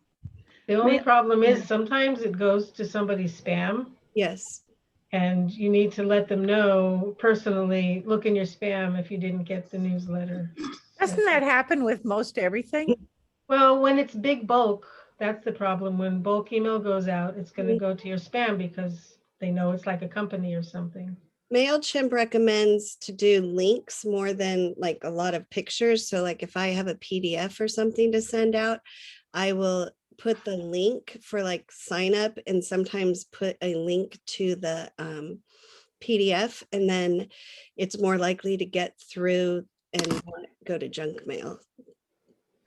The only Ma- problem is yeah. sometimes it goes to somebody's spam, Yes. and you need to let them know personally, look in your spam if you didn't get the newsletter. Doesn't that happen with most everything? Well, when it's big bulk, that's the problem. When bulk email goes out, it's going to go to your spam because they know it's like a company or something. MailChimp recommends to do links more than like a lot of pictures. So like if I have a PDF or something to send out, I will put the link for like sign up and sometimes put a link to the PDF, and then it's more likely to get through and not go to junk mail.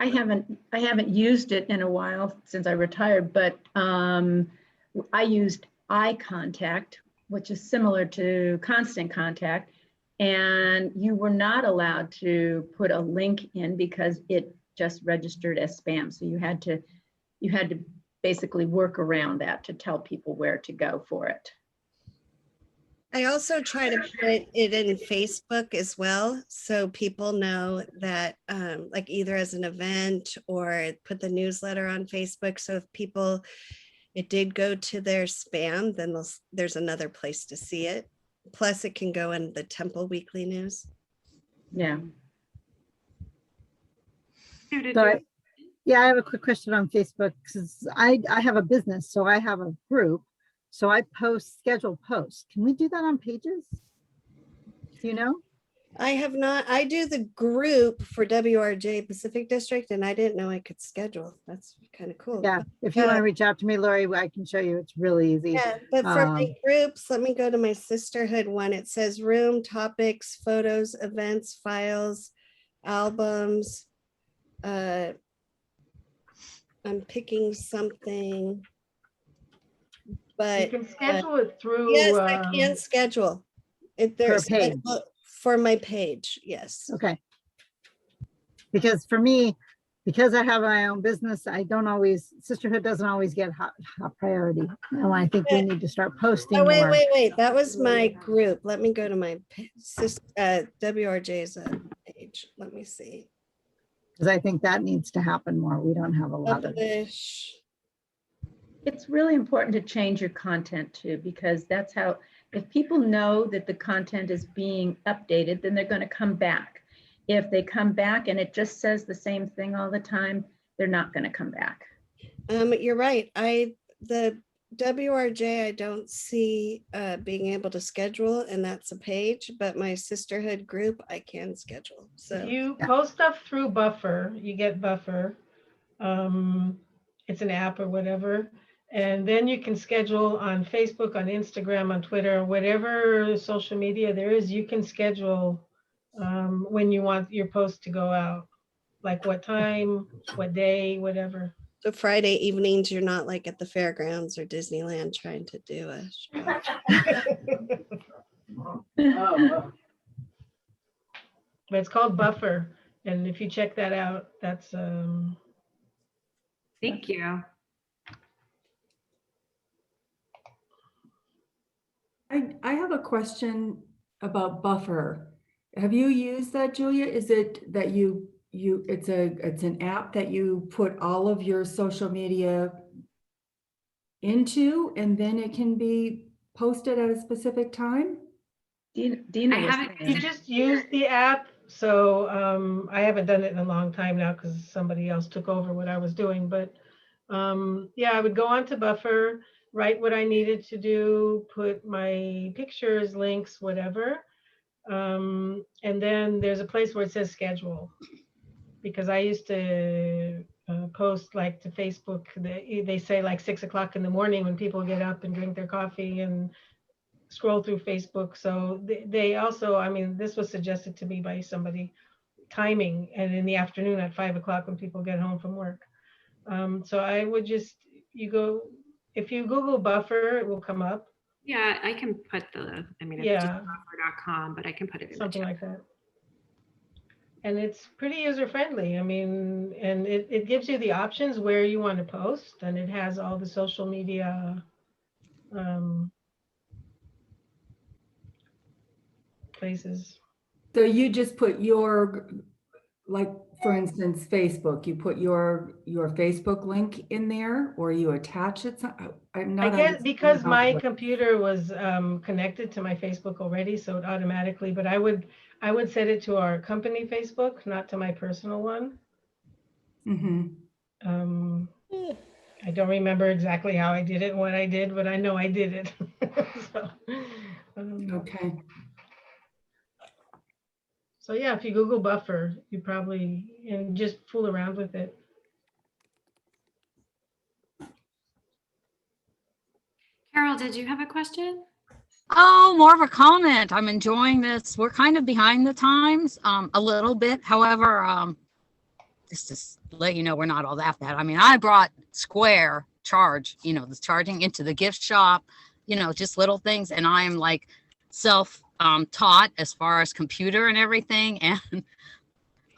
I haven't used it in a while since I retired, but I used iContact, which is similar to Constant Contact, and you were not allowed to put a link in because it just registered as spam. So you had to basically work around that to tell people where to go for it. I also try to put it in Facebook as well, so people know that like either as an event or put the newsletter on Facebook. So if it did go to their spam, then there's another place to see it. Plus it can go in the Temple Weekly News. Yeah. So I have a quick question on Facebook because I have a business, so I have a group. So I post scheduled posts. Can we do that on pages? Do you know? I have not, I do the group for WRJ Pacific District, and I didn't know I could schedule. That's kind of cool. Yeah. If you want to reach out to me, Lori, I can show you. It's really easy. Yeah, but for my groups, let me go to my Sisterhood one. It says room, topics, photos, events, files, albums. I'm picking something, You but can schedule it through. yes, I can schedule it. There's page. For my page. Yes. Okay. Because for me, because I have my own business, Sisterhood doesn't always get hot priority. And I think we need to start posting Oh, more. wait. That was my group. Let me go to my WRJ's page. Let me see. Because I think that needs to happen more. We don't have a lot of. Publish. It's really important to change your content too, because that's how, if people know that the content is being updated, then they're going to come back. If they come back and it just says the same thing all the time, they're not going to come back. You're right. The WRJ, I don't see being able to schedule, and that's a page, but my Sisterhood group, I can schedule. So If you post stuff through Buffer, you get Buffer. It's an app or whatever. And then you can schedule on Facebook, on Instagram, on Twitter, whatever social media there is, you can schedule when you want your post to go out, like what time, what day, whatever. So Friday evenings, you're not like at the fairgrounds or Disneyland trying to do a show. But it's called Buffer. And if you check that out, that's Thank you. I have a question about Buffer. Have you used that, Julia? Is it that you it's an app that you put all of your social media into, and then it can be posted at a specific time? Dina I was haven't You saying, just use the app. So I haven't done it in a long time now because somebody else took over what I was doing. But yeah, I would go onto Buffer, write what I needed to do, put my pictures, links, whatever. And then there's a place where it says schedule, because I used to post like to Facebook. They say like 6 o'clock in the morning when people get up and drink their coffee and scroll through Facebook. So they also, I mean, this was suggested to me by somebody, timing, and in the afternoon at 5 o'clock when people get home from work. So I would just, if you Google Buffer, it will come up. Yeah, I can put I mean, it's just Yeah, buffer.com, but I can put it in the something chat. like that. And it's pretty user friendly. I mean, and it gives you the options where you want to post, and it has all the social media places. So you just put your, like, for instance, Facebook, you put your Facebook link in there, or you attach it? I'm I not guess understanding because how it my works. computer was connected to my Facebook already, so it automatically, but I would set it to our company Facebook, not to my personal one. Mhm. I don't remember exactly how I did it and what I did, but I know I did it. So, Okay. so yeah, if you Google Buffer, you probably, and just fool around with it. Carol, did you have a question? Oh, more of a comment. I'm enjoying this. We're kind of behind the times, a little bit. However, just to let you know, we're not all that bad. I mean, I brought Square Charge, the charging into the gift shop, just little things. And I am like self-taught as far as computer and everything. And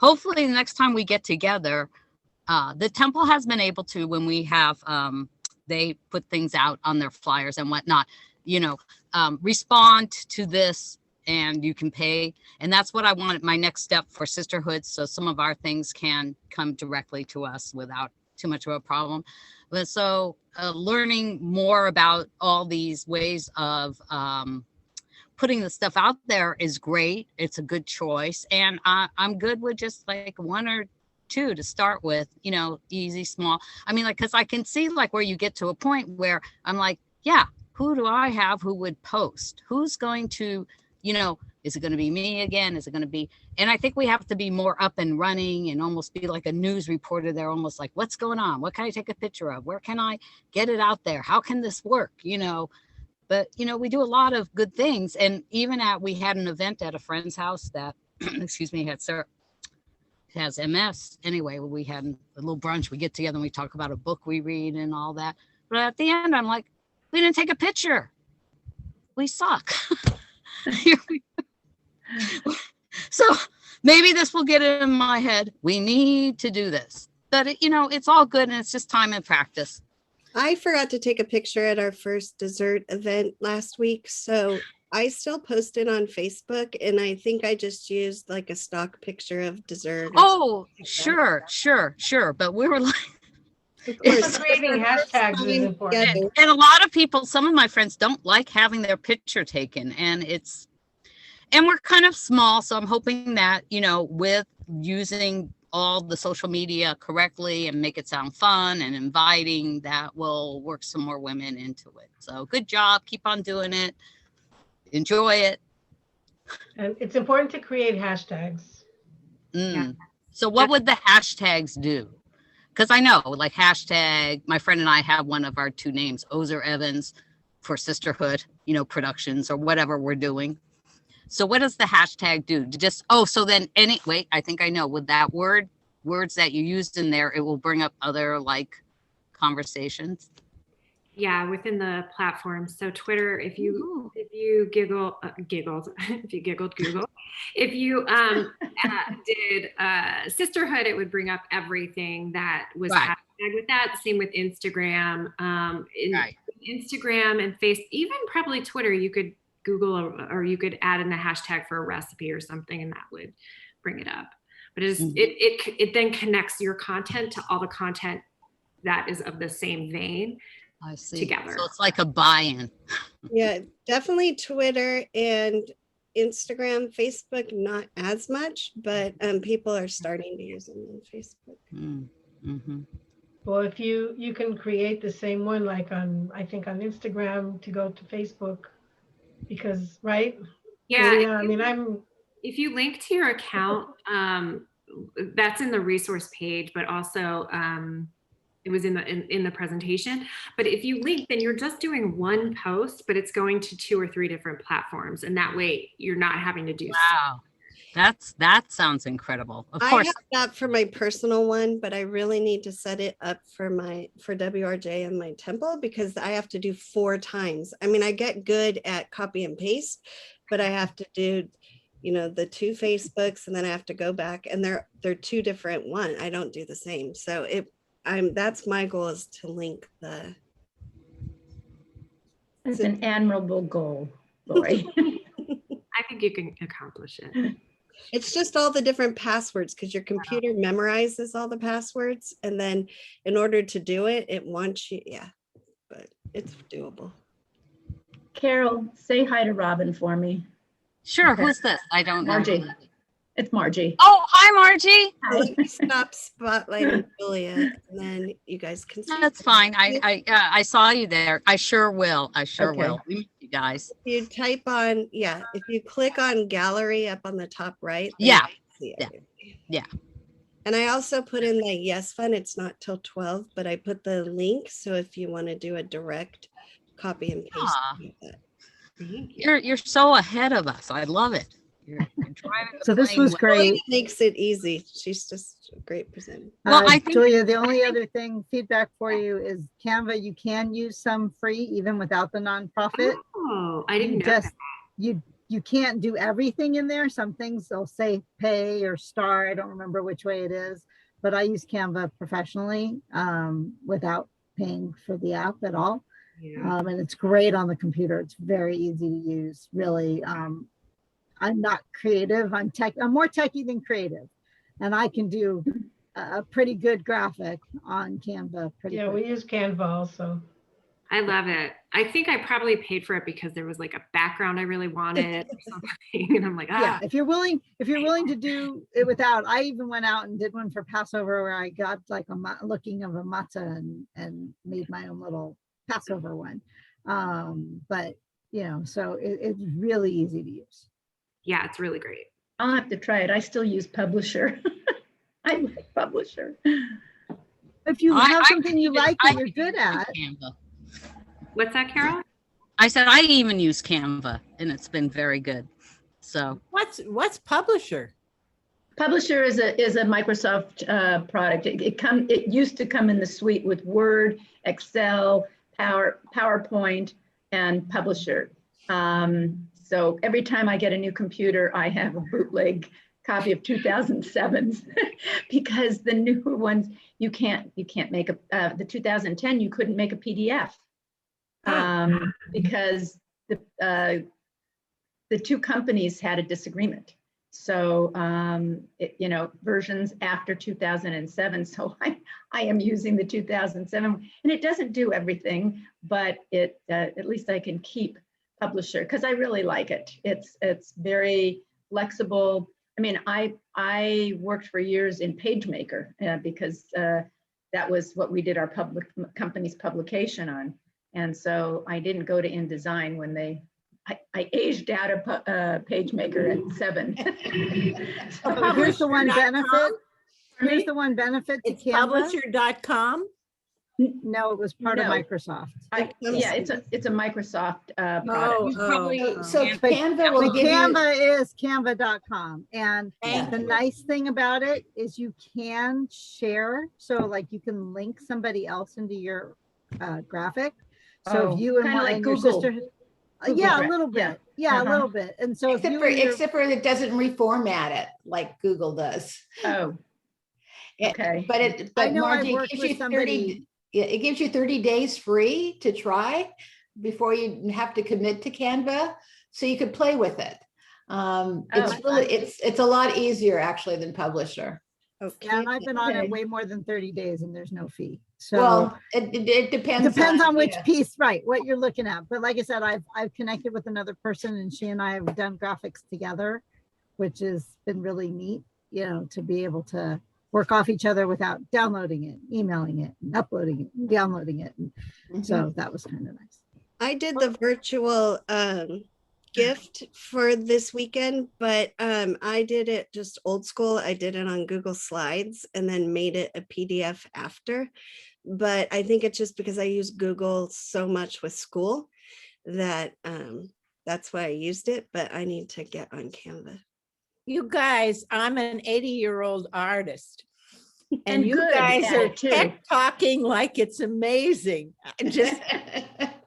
hopefully the next time we get together, the temple has been able to, when we have, they put things out on their flyers and whatnot, respond to this, and you can pay. And that's what I wanted, my next step for Sisterhood. So some of our things can come directly to us without too much of a problem. But so learning more about all these ways of putting the stuff out there is great. It's a good choice. And I'm good with just like one or two to start with, easy, small. I mean, like, cause I can see like where you get to a point where I'm like, yeah, who do I have who would post? Who's going to, is it going to be me again? Is it going to be, and I think we have to be more up and running and almost be like a news reporter. They're almost like, what's going on? What can I take a picture of? Where can I get it out there? How can this work? But, we do a lot of good things. And even we had an event at a friend's house that, excuse me, has MS. Anyway, we had a little brunch. We get together and we talk about a book we read and all that. But at the end, I'm like, we didn't take a picture. We suck. So maybe this will get in my head. We need to do this. But, it's all good. And it's just time and practice. I forgot to take a picture at our first dessert event last week, so I still posted on Facebook, and I think I just used like a stock picture of dessert. Oh, sure. But we were like, of course, Creating hashtags is important. and a lot of people, some of my friends don't like having their picture taken, and we're kind of small. So I'm hoping that, with using all the social media correctly and make it sound fun and inviting, that will work some more women into it. So good job. Keep on doing it. Enjoy it. And it's important to create hashtags. Yeah. So what would the hashtags do? Because I know, like, hashtag, my friend and I have one of our two names, Ozer Evans, for Sisterhood, productions or whatever we're doing. So what does the hashtag do? So then wait, I think I know, with that words that you used in there, it will bring up other like conversations. Yeah, within the platform. So Twitter, if you giggled Google, if you did Sisterhood, it would bring up everything that was hashtag with that. Same with Instagram. Instagram and Facebook, even probably Twitter, you could Google or you could add in a hashtag for a recipe or something, and that would bring it up. but it then connects your content to all the content that is of the same vein I see. together. So it's like a buy-in. Yeah, definitely Twitter and Instagram, Facebook, not as much, but people are starting to use them on Facebook. Mm-hmm. Well, if you can create the same one, like I think on Instagram to go to Facebook, because, right? Yeah. I mean, if you link to your account, that's in the resource page, but also it was in the presentation. But if you link, then you're just doing one post, but it's going to 2 or 3 different platforms, and that way you're not having to do. Wow, that sounds incredible. Of I course, have that for my personal one, but I really need to set it up for WRJ and my temple, because I have to do 4 times. I mean, I get good at copy and paste, but I have to do, the 2 Facebooks, and then I have to go back, and they're 2 different one. I don't do the same. So that's my goal, is to link the. It's an admirable goal, Lori. I think you can accomplish it. It's just all the different passwords, because your computer memorizes all the passwords, and then in order to do it, it wants you, but it's doable. Carol, say hi to Robin for me. sure. Okay. Who's this? I don't know. Margie. It's Margie. Oh, hi, Margie. Let me stop spotlighting Julia, and then you guys can see. That's fine. I saw you there. I sure will. Okay. Will. We miss you guys. You type on, if you click on gallery up on the top right. then Yeah. you can see Yeah. everything. Yeah. And I also put in the Yes Fund. It's not till 12, but I put the link. So if you want to do a direct copy and paste. Ah. of that. You're so ahead of us. I love it. You're driving the So this plane was with- great. Julia makes it easy. She's just a great presenter. Well, I think- Julia, the only other feedback for you is Canva, you can use some free even without the nonprofit. Oh, I didn't You know just, that. you can't do everything in there. Some things they'll say pay or star. I don't remember which way it is, but I use Canva professionally without paying for the app at all. Yeah. And it's great on the computer. It's very easy to use, really. I'm not creative. I'm more techie than creative, and I can do a pretty good graphic on Canva. Yeah, we use Canva also. I love it. I think I probably paid for it because there was like a background I really wanted or something. And I'm like, Yeah, if you're willing to do it without, I even went out and did one for Passover where I got like looking of a matzah and made my own little Passover one. But so it's really easy to use. yeah, it's really great. I'll have to try it. I still use Publisher. I like Publisher. If you I- have I something you even- like I that you're even good use at, Canva. What's that, Carol? I said I even use Canva, and it's been very good. So What's Publisher? Publisher is a Microsoft product. It used to come in the suite with Word, Excel, PowerPoint, and Publisher. So every time I get a new computer, I have a bootleg copy of 2007s because the newer ones you can't make the 2010 you couldn't make a PDF because the 2 companies had a disagreement. So versions after 2007. So I am using the 2007, and it doesn't do everything, but it at least I can keep Publisher because I really like it. It's very flexible. I mean, I worked for years in PageMaker because that was what we did our company's publication on, and so I didn't go to InDesign when I aged out of PageMaker at 7. so here's the one benefit. Here's the one benefit to It's Canva. publisher.com. No, it was part of No. Microsoft. Yeah, it's a Microsoft product. you probably So Canva- Canva will The give you, Canva is canva.com. And Thank the you. nice thing about it is you can share. So like you can link somebody else into your graphic. So Oh, if you and kinda one like and your Google. sister, Google yeah, a Drive, little yeah. bit. Yeah, a Uh-huh. little bit. And so if except you for and your- it doesn't reformat it like Google does. Oh, okay. But I know I've Margie, it worked gives with you somebody. it gives you 30 days free to try before you have to commit to Canva, so you could play with it. It's Oh, really, it's a lot easier actually than Publisher. Okay. Yeah, and I've been on Okay. it way more than 30 days and there's no fee. So Well, it depends. depends on which yeah. piece, right, what you're looking at. But like I said, I've connected with another person and she and I have done graphics together, which has been really neat, you know, to be able to work off each other without downloading it, emailing it, and uploading it, and downloading it. And Mhm. so that was kind of nice. I did the virtual gift for this weekend, but I did it just old school. I did it on Google Slides and then made it a PDF after. But I think it's just because I use Google so much with school that that's why I used it, but I need to get on Canva. You guys, I'm an 80-year-old artist. And you good guys at are it, too. tech talking like it's amazing.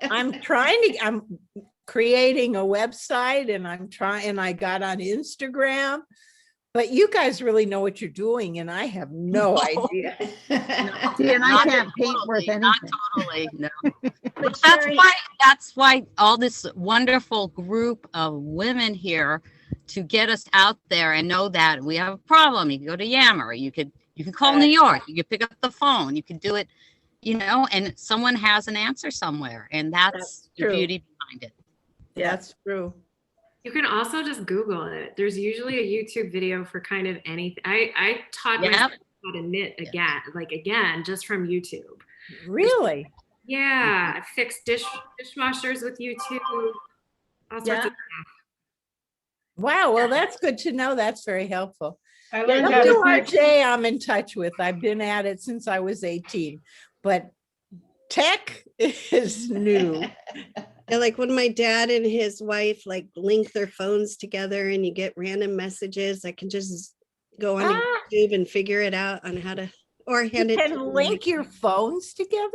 I'm creating a website and I got on Instagram, but you guys really know what you're doing and I have no idea. See, and I Not can't paint worth totally, anything. not totally, no. But That's Sherry, why all this wonderful group of women here to get us out there and know that we have a problem. You can go to Yammer, you could call New York, you could pick up the phone, you could do it, and someone has an answer somewhere, and that's the true. beauty behind it. yeah, That's true. You can also just Google it. There's usually a YouTube video for kind of anything. I taught Yep. myself how to knit again, just from YouTube. Really? Yeah, I fixed dishwashers with YouTube. All sorts Yeah. of Wow. Well, that's good to know. That's very helpful. I learned you how to do fix. WRJ I'm in touch with. I've been at it since I was 18, but tech is new. Yeah, like when my dad and his wife like link their phones together and you get random messages, I can just go on Ah. YouTube and figure it out on how to, or You hand it to can them. link your phones together?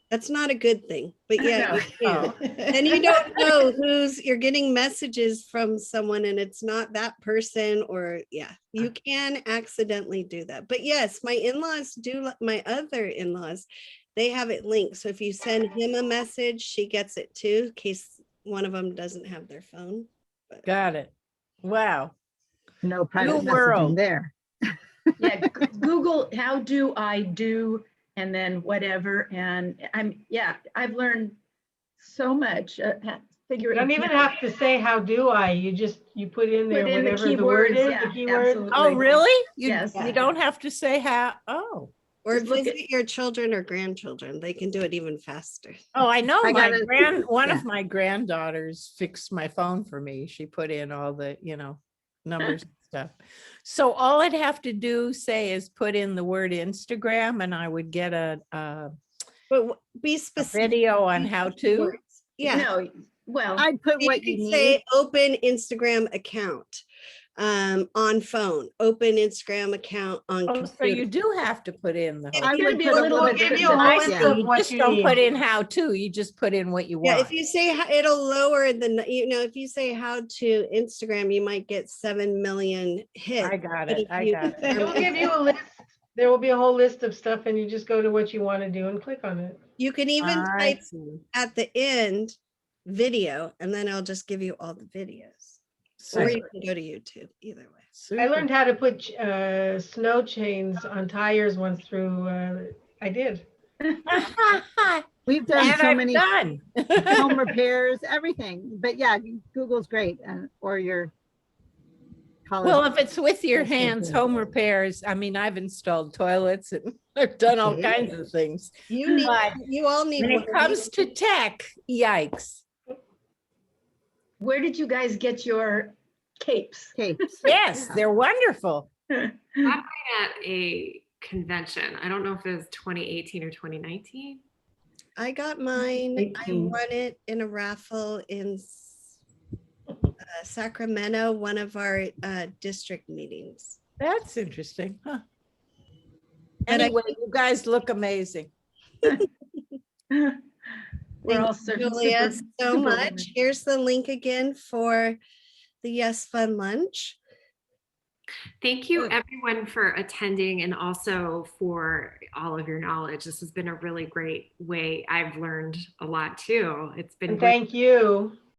That's not a good thing, but yeah, No. you can. And you don't know you're getting messages from someone and it's not that person, or yeah, you can accidentally do that. But yes, my in-laws my other in-laws, they have it linked. So if you send him a message, she gets it too, in case one of them doesn't have their phone. Got it. Wow. No private New world. messaging there. yeah, Google, how do I do, and then whatever. And I've learned so much. Figure You don't even have to say how do I. You put in there Put in the whatever the word keywords, is. yeah, The keyword. absolutely. Oh, really? Yes. You don't have to say how. Oh. Or Just look at- visit your children or grandchildren. They can do it even faster. Oh, I know. I got it. One Yeah. of my granddaughters fixed my phone for me. She put in all the, numbers and stuff. So all I'd have to is put in the word Instagram and I would get a But be specific. video on how to. words. Yeah. No, well, I'd put You what could you need. say open Instagram account on phone, open Instagram account on Oh, so computer. you do have to put in the Yeah, whole. I it's would gonna be a put little We'll bit give you a different. whole Yeah. list of You what just you don't need. put in how to, you just put in what you Yeah, want. if you say it'll lower if you say how to Instagram, you might get 7 million hits. I got But it. if I you- got it. It will give you a list. There will be a whole list of stuff and you just go to what you want to do and click on it. You can even I type see. at the end video, and then I'll just give you all the videos. Or you Super, can go to YouTube, either way. I super. learned how to put snow chains on tires once through, I did. We've done And so I'm many done. home repairs, everything. But yeah, Google's great. Or your college. Well, if it's with your Also hands, good. home repairs, I mean, I've installed toilets and I've done all kinds of things. But You all need when one it of comes these. to tech, yikes. Where did you guys get your capes? Capes. Yes, they're wonderful. at a convention. I don't know if it was 2018 or 2019. I got mine. I 18. won it in a raffle in Sacramento, one of our district meetings. That's interesting, huh? But I- Anyway, you guys look amazing. We're Thank all you, super, Julia, super, so super much. women. Here's the link again for the Yes Fun Lunch. Thank you everyone for attending and also for all of your knowledge. This has been a really great way. I've learned a lot too. It's been And thank you.